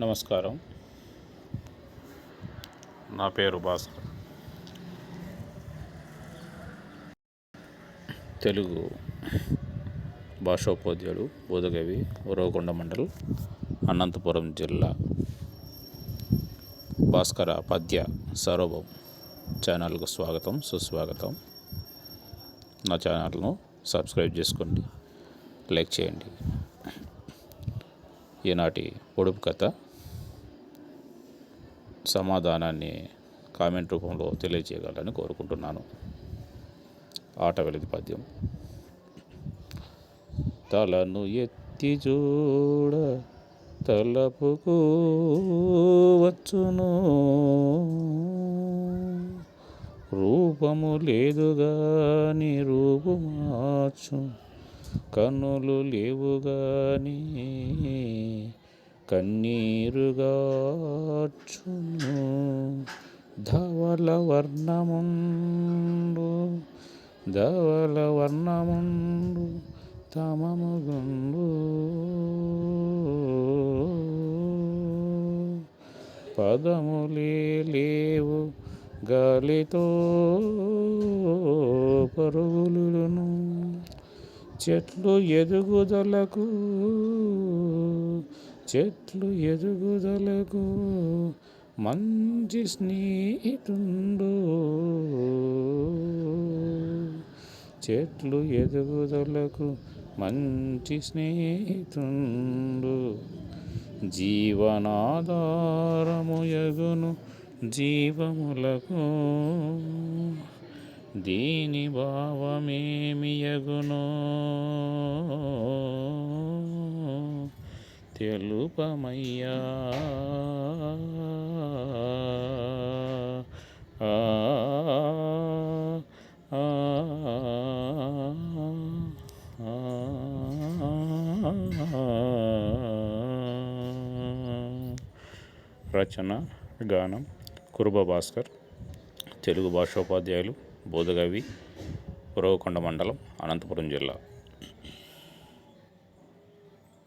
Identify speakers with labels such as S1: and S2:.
S1: నమస్కారం. నా పేరు భాస్కర్. తెలుగు భాషోపాధ్యాయుడు, బోధకవి, ఉరవకొండ మండలం, అనంతపురం జిల్లా. భాస్కర పద్య సౌరభం ఛానల్కు స్వాగతం, సుస్వాగతం. నా ఛానల్ను సబ్స్క్రైబ్ చేసుకోండి, లైక్ చేయండి. ఈనాటి పొడుపు కథ సమాధానాన్ని కామెంట్ రూపంలో తెలియజేయగలని కోరుకుంటున్నాను. ఆట వెలిది పద్యం. తలను ఎత్తి చూడ తలపుకు వచ్చును, రూపము లేదు గాని రూపు మార్చు, కన్నులు లేవు గాని కన్నీరుగార్చును, ధవల వర్ణముండు తమముగుండు, పదములే లేవు గాలితో పరుగులును, చెట్లు ఎదుగుదలకు మంచి స్నేహితుండు, చెట్లు ఎదుగుదలకు మంచి స్నేహితుండు, జీవనాధారము యగును జీవములకు, దీని భావమేమి యగునో తెలుపమయ్యా. రచన గానం కురుబ భాస్కర్. తెలుగు భాషోపాధ్యాయులు, బోధకవి, ఉరవకొండ మండలం, అనంతపురం జిల్లా.